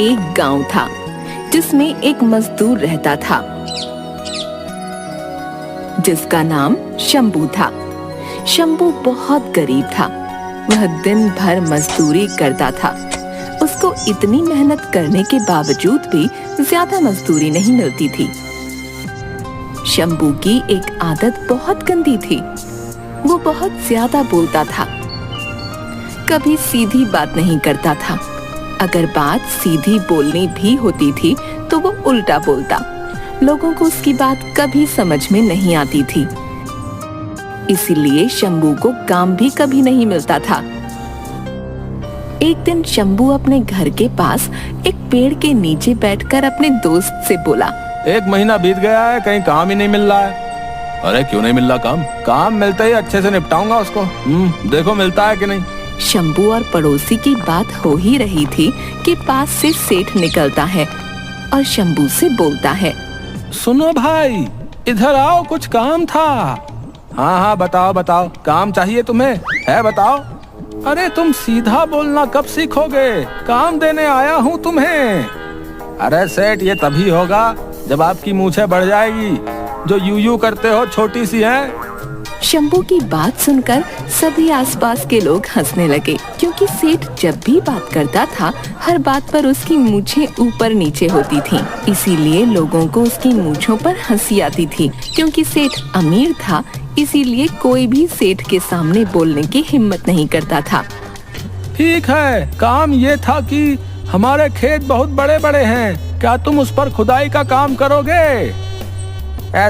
एक गांव था जिसमें एक मजदूर रहता था जिसका नाम शंभू था। शंभू बहुत गरीब था। वह दिन भर मजदूरी करता था। उसको इतनी मेहनत करने के बावजूद भी ज्यादा मजदूरी नहीं मिलती थी। शंभू की एक आदत बहुत गंदी थी। वो बहुत ज्यादा बोलता था। कभी सीधी बात नहीं करता था। अगर बात सीधी बोलनी भी होती थी तो वो उल्टा बोलता। लोगों को उसकी बात कभी समझ में नहीं आती थी। इसीलिए शंभू को काम भी कभी नहीं मिलता था। एक दिन शंभू अपने घर के पास एक पेड़ के नीचे बैठकर अपने दोस्त से बोला, 1 महीना बीत गया है, कहीं काम ही नहीं मिल रहा है। अरे क्यों नहीं मिल रहा काम? काम मिलते ही अच्छे से निपटाऊंगा उसको। देखो मिलता है कि नहीं। शंभू और पड़ोसी की बात हो ही रही थी कि पास से सेठ निकलता है और शंभू से बोलता है, सुनो भाई, इधर आओ, कुछ काम था। हाँ बताओ बताओ, काम चाहिए तुम्हें? है बताओ। अरे तुम सीधा बोलना कब सीखोगे? काम देने आया हूँ तुम्हें। अरे सेठ, ये तभी होगा जब आपकी मूछें बढ़ जाएगी। जो यूं करते हो छोटी सी है। शंभू की बात सुनकर सभी आसपास के लोग हंसने लगे, क्योंकि सेठ जब भी बात करता था हर बात पर उसकी मूछें ऊपर नीचे होती थीं। इसीलिए लोगों को उसकी मूछों पर हंसी आती थी। क्योंकि सेठ अमीर था, इसीलिए कोई भी सेठ के सामने बोलने की हिम्मत नहीं करता था। ठीक है, काम ये था कि हमारे खेत बहुत बड़े बड़े हैं, क्या तुम उस पर खुदाई का काम करोगे?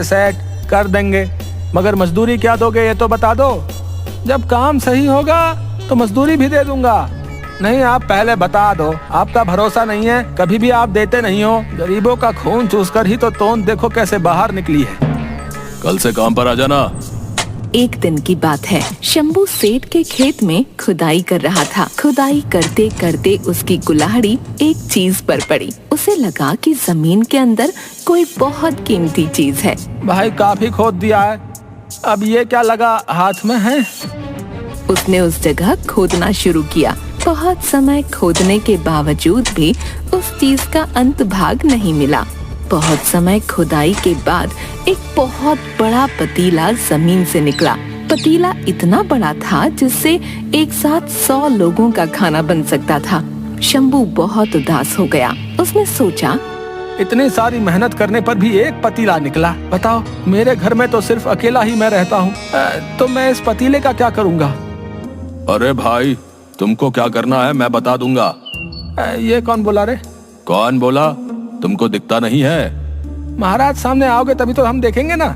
सेठ, कर देंगे, मगर मजदूरी क्या दोगे ये तो बता दो। जब काम सही होगा तो मजदूरी भी दे दूंगा। नहीं, आप पहले बता दो। आपका भरोसा नहीं है, कभी भी आप देते नहीं हो। गरीबों का खून चूसकर ही तो तोंद देखो कैसे बाहर निकली है। कल से काम पर आ जाना। एक दिन की बात है, शंभू सेठ के खेत में खुदाई कर रहा था। खुदाई करते करते उसकी कुल्हाड़ी एक चीज पर पड़ी। उसे लगा कि जमीन के अंदर कोई बहुत कीमती चीज है। भाई काफी खोद दिया है, अब ये क्या लगा हाथ में है? उसने उस जगह खोदना शुरू किया। बहुत समय खोदने के बावजूद भी उस चीज का अंत भाग नहीं मिला। बहुत समय खुदाई के बाद एक बहुत बड़ा पतीला जमीन से निकला। पतीला इतना बड़ा था जिससे एक साथ 100 लोगों का खाना बन सकता था। शंभू बहुत उदास हो गया। उसने सोचा, इतनी सारी मेहनत करने पर भी एक पतीला निकला। बताओ, मेरे घर में तो सिर्फ अकेला ही मैं रहता हूँ, तो मैं इस पतीले का क्या करूँगा? अरे भाई, तुमको क्या करना है मैं बता दूंगा। ये कौन बोला रे? कौन बोला? तुमको दिखता नहीं है? महाराज सामने आओगे तभी तो हम देखेंगे ना।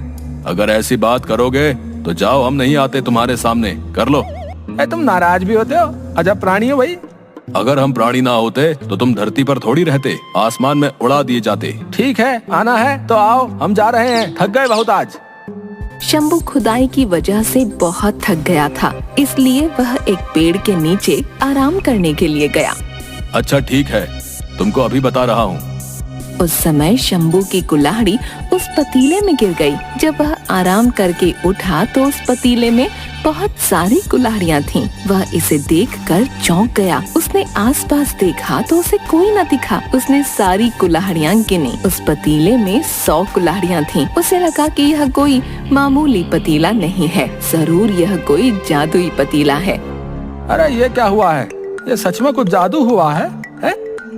अगर ऐसी बात करोगे तो जाओ, हम नहीं आते तुम्हारे सामने। कर लो। तुम नाराज भी होते हो? अजब प्राणी हो भाई। अगर हम प्राणी ना होते तो तुम धरती पर थोड़ी रहते, आसमान में उड़ा दिए जाते। ठीक है, आना है तो आओ, हम जा रहे हैं, थक गए बहुत आज। शंभू खुदाई की वजह से बहुत थक गया था, इसलिए वह एक पेड़ के नीचे आराम करने के लिए गया। अच्छा ठीक है, तुमको अभी बता रहा हूँ। उस समय शंभू की कुल्हाड़ी उस पतीले में गिर गई। जब वह आराम करके उठा तो उस पतीले में बहुत सारी कुल्हाड़ियाँ थीं। वह इसे देखकर चौंक गया। उसने आसपास देखा तो उसे कोई न दिखा। उसने सारी कुल्हाड़ियाँ गिनी। उस पतीले में 100 कुल्हाड़ियाँ थीं। उसे लगा कि यह कोई मामूली पतीला नहीं है, जरूर यह कोई जादुई पतीला है। अरे ये क्या हुआ है? ये सच में कुछ जादू हुआ है?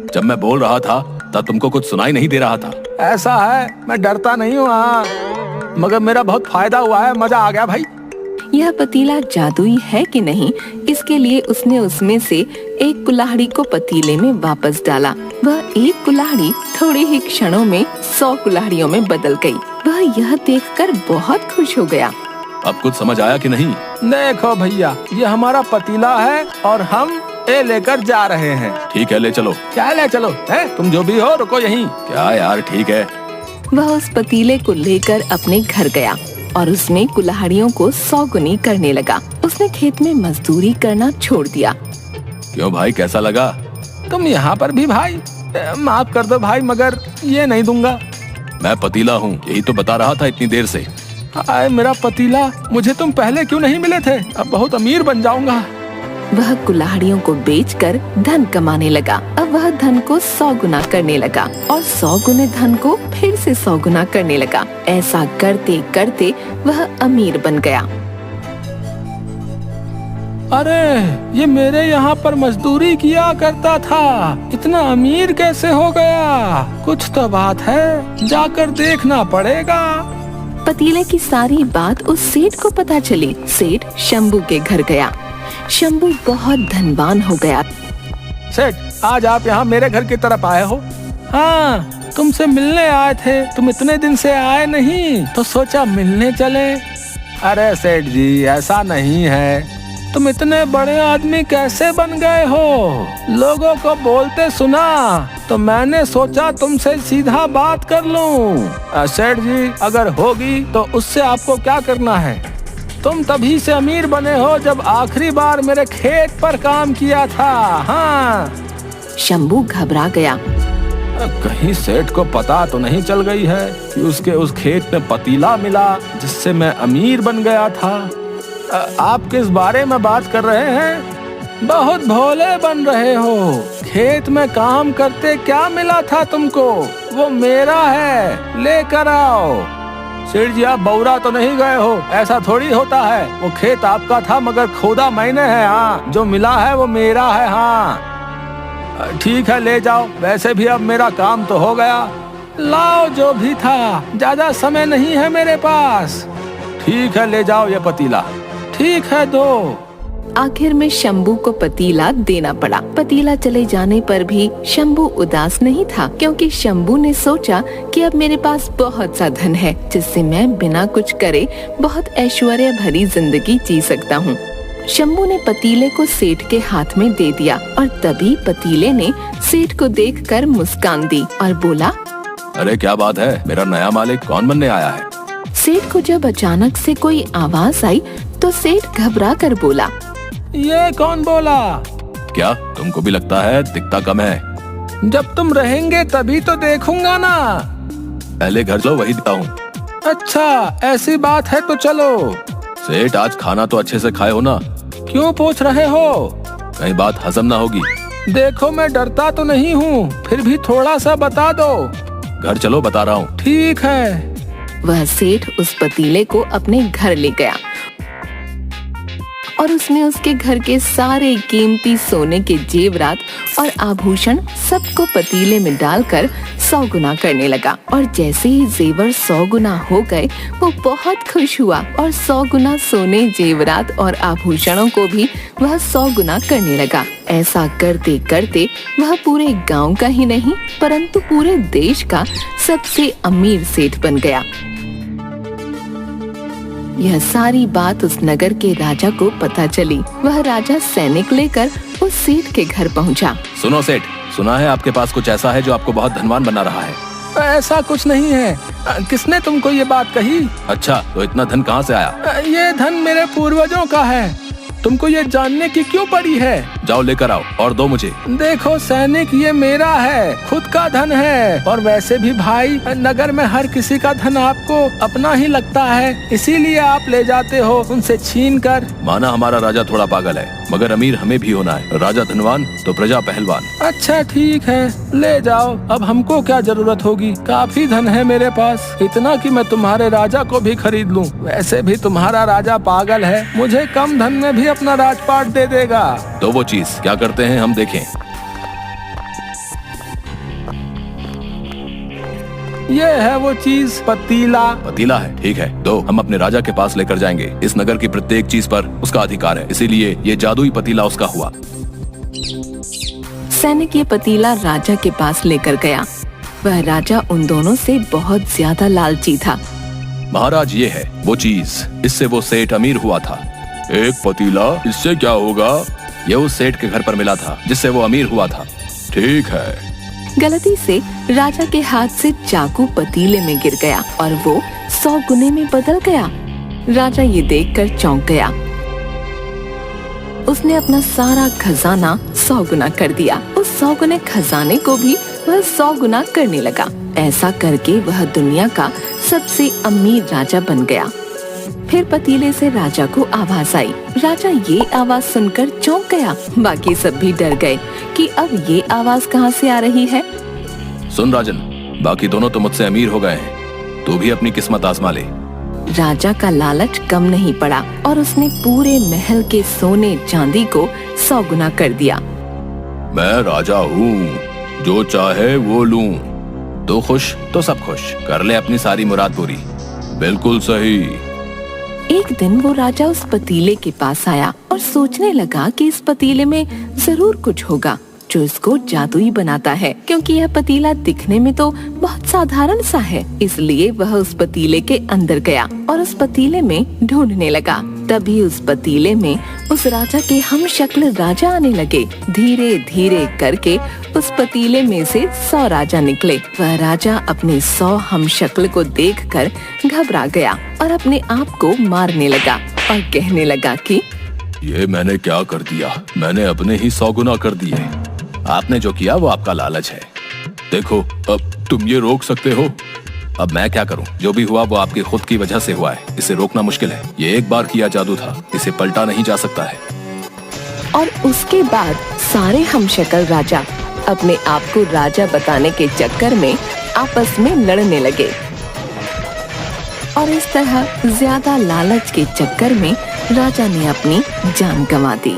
जब मैं बोल रहा था तब तुमको कुछ सुनाई नहीं दे रहा था। ऐसा है, मैं डरता नहीं हूँ, मगर मेरा बहुत फायदा हुआ है, मजा आ गया भाई। यह पतीला जादुई है कि नहीं, इसके लिए उसने उसमें से एक कुल्हाड़ी को पतीले में वापस डाला। वह एक कुल्हाड़ी थोड़े ही क्षणों में 100 कुल्हाड़ियों में बदल गई। वह यह देखकर बहुत खुश हो गया। अब कुछ समझ आया कि नहीं? देखो भैया, ये हमारा पतीला है और हम ये लेकर जा रहे हैं। ठीक है, ले चलो। क्या ले चलो? तुम जो भी हो, रुको यहीं। क्या यार, ठीक है। वह उस पतीले को लेकर अपने घर गया और उसमें कुल्हाड़ियों को 100 गुनी करने लगा। उसने खेत में मजदूरी करना छोड़ दिया। क्यों भाई, कैसा लगा? तुम यहाँ पर भी भाई? माफ कर दो भाई, मगर ये नहीं दूंगा। मैं पतीला हूँ, यही तो बता रहा था इतनी देर से। आए मेरा पतीला, मुझे तुम पहले क्यों नहीं मिले थे? अब बहुत अमीर बन जाऊंगा। वह कुल्हाड़ियों को बेचकर धन कमाने लगा। अब वह धन को 100 गुना करने लगा और 100 गुने धन को फिर से 100 गुना करने लगा। ऐसा करते करते वह अमीर बन गया। अरे, ये मेरे यहाँ पर मजदूरी किया करता था, इतना अमीर कैसे हो गया? कुछ तो बात है, जाकर देखना पड़ेगा। पतीले की सारी बात उस सेठ को पता चली। सेठ शंभू के घर गया। शंभू बहुत धनवान हो गया। सेठ, आज आप यहाँ मेरे घर की तरफ आए हो? हाँ, तुमसे मिलने आए थे। तुम इतने दिन से आए नहीं, तो सोचा मिलने चले। अरे सेठ जी, ऐसा नहीं है। तुम इतने बड़े आदमी कैसे बन गए हो? लोगों को बोलते सुना तो मैंने सोचा तुमसे सीधा बात कर लूं। सेठ जी, अगर होगी तो उससे आपको क्या करना है? तुम तभी से अमीर बने हो जब आखिरी बार मेरे खेत पर काम किया था। हाँ। शंभू घबरा गया। कहीं सेठ को पता तो नहीं चल गई है कि उसके उस खेत में पतीला मिला जिससे मैं अमीर बन गया था। आप किस बारे में बात कर रहे हैं? बहुत भोले बन रहे हो। खेत में काम करते क्या मिला था तुमको? वो मेरा है, लेकर आओ। सेठ जी, आप बौरा तो नहीं गए हो? ऐसा थोड़ी होता है। वो खेत आपका था मगर खोदा मैंने है। हाँ, जो मिला है वो मेरा है। हाँ ठीक है, ले जाओ। वैसे भी अब मेरा काम तो हो गया। लाओ जो भी था, ज्यादा समय नहीं है मेरे पास। ठीक है, ले जाओ ये पतीला। ठीक है, दो। आखिर में शंभू को पतीला देना पड़ा। पतीला चले जाने पर भी शंभू उदास नहीं था, क्योंकि शंभू ने सोचा कि अब मेरे पास बहुत सा धन है जिससे मैं बिना कुछ करे बहुत ऐश्वर्य भरी जिंदगी जी सकता हूँ। शंभू ने पतीले को सेठ के हाथ में दे दिया और तभी पतीले ने सेठ को देखकर मुस्कान दी और बोला, अरे क्या बात है, मेरा नया मालिक कौन बनने आया है? सेठ को जब अचानक से कोई आवाज आई तो सेठ घबरा कर बोला, ये कौन बोला? क्या तुमको भी लगता है दिखता कम है? जब तुम रहेंगे तभी तो देखूंगा ना। पहले घर चलो, वही देता हूँ। अच्छा, ऐसी बात है तो चलो। सेठ, आज खाना तो अच्छे से खाए हो ना? क्यों पूछ रहे हो? कहीं बात हजम ना होगी। देखो, मैं डरता तो नहीं हूँ, फिर भी थोड़ा सा बता दो। घर चलो, बता रहा हूँ। ठीक है। वह सेठ उस पतीले को अपने घर ले गया और उसने उसके घर के सारे कीमती सोने के जेवरात और आभूषण सबको पतीले में डालकर 100 गुना करने लगा। और जैसे ही जेवर 100 गुना हो गए, वो बहुत खुश हुआ और 100 गुना सोने, जेवरात और आभूषणों को भी वह 100 गुना करने लगा। ऐसा करते करते वह पूरे गांव का ही नहीं परंतु पूरे देश का सबसे अमीर सेठ बन गया। यह सारी बात उस नगर के राजा को पता चली। वह राजा सैनिक लेकर उस सेठ के घर पहुंचा। सुनो सेठ, सुना है आपके पास कुछ ऐसा है जो आपको बहुत धनवान बना रहा है। ऐसा कुछ नहीं है। किसने तुमको ये बात कही? अच्छा, तो इतना धन कहाँ से आया? ये धन मेरे पूर्वजों का है। तुमको ये जानने की क्यों पड़ी है? जाओ लेकर आओ और दो मुझे। देखो सैनिक, ये मेरा है, खुद का धन है। और वैसे भी भाई, नगर में हर किसी का धन आपको अपना ही लगता है, इसीलिए आप ले जाते हो उनसे छीन कर। माना हमारा राजा थोड़ा पागल है, मगर अमीर हमें भी होना है। राजा धनवान तो प्रजा पहलवान। अच्छा ठीक है, ले जाओ। अब हमको क्या जरूरत होगी, काफी धन है मेरे पास, इतना कि मैं तुम्हारे राजा को भी खरीद लूं। वैसे भी तुम्हारा राजा पागल है, मुझे कम धन में भी अपना राजपाट दे देगा। तो वो चीज क्या करते हैं हम देखें। ये है वो चीज, पतीला। पतीला है, ठीक है, दो। हम अपने राजा के पास लेकर जाएंगे। इस नगर की प्रत्येक चीज पर उसका अधिकार है, इसीलिए ये जादुई पतीला उसका हुआ। सैनिक ये पतीला राजा के पास लेकर गया। वह राजा उन दोनों से बहुत ज्यादा लालची था। महाराज, ये है वो चीज, इससे वो सेठ अमीर हुआ था। एक पतीला, इससे क्या होगा? ये उस सेठ के घर पर मिला था जिससे वो अमीर हुआ था। ठीक है। गलती से राजा के हाथ से चाकू पतीले में गिर गया और वो 100 गुने में बदल गया। राजा ये देखकर चौंक गया। उसने अपना सारा खजाना 100 गुना कर दिया। उस 100 गुने खजाने को भी वह 100 गुना करने लगा। ऐसा करके वह दुनिया का सबसे अमीर राजा बन गया। फिर पतीले से राजा को आवाज आई। राजा ये आवाज सुनकर चौंक गया। बाकी सब भी डर गए कि अब ये आवाज कहाँ से आ रही है। सुन राजन, बाकी दोनों तो मुझसे अमीर हो गए हैं, तू भी अपनी किस्मत आजमा ले। राजा का लालच कम नहीं पड़ा और उसने पूरे महल के सोने चांदी को 100 गुना कर दिया। मैं राजा हूँ, जो चाहे वो लूं। तू खुश तो सब खुश, कर ले अपनी सारी मुराद पूरी। बिल्कुल सही। एक दिन वो राजा उस पतीले के पास आया और सोचने लगा कि इस पतीले में जरूर कुछ होगा जो इसको जादुई बनाता है, क्योंकि यह पतीला दिखने में तो बहुत साधारण सा है। इसलिए वह उस पतीले के अंदर गया और उस पतीले में ढूंढने लगा। तभी उस पतीले में उस राजा के हम शक्ल राजा आने लगे। धीरे धीरे करके उस पतीले में से 100 राजा निकले। वह राजा अपने 100 हम शक्ल को देखकर घबरा गया और अपने आप को मारने लगा और कहने लगा कि ये मैंने क्या कर दिया, मैंने अपने ही 100 गुना कर दिए। आपने जो किया वो आपका लालच है। देखो, अब तुम ये रोक सकते हो। अब मैं क्या करूं? जो भी हुआ वो आपकी खुद की वजह से हुआ है, इसे रोकना मुश्किल है। ये एक बार किया जादू था, इसे पलटा नहीं जा सकता है। और उसके बाद सारे हमशक्ल राजा अपने आप को राजा बताने के चक्कर में आपस में लड़ने लगे और इस तरह ज्यादा लालच के चक्कर में राजा ने अपनी जान गंवा दी।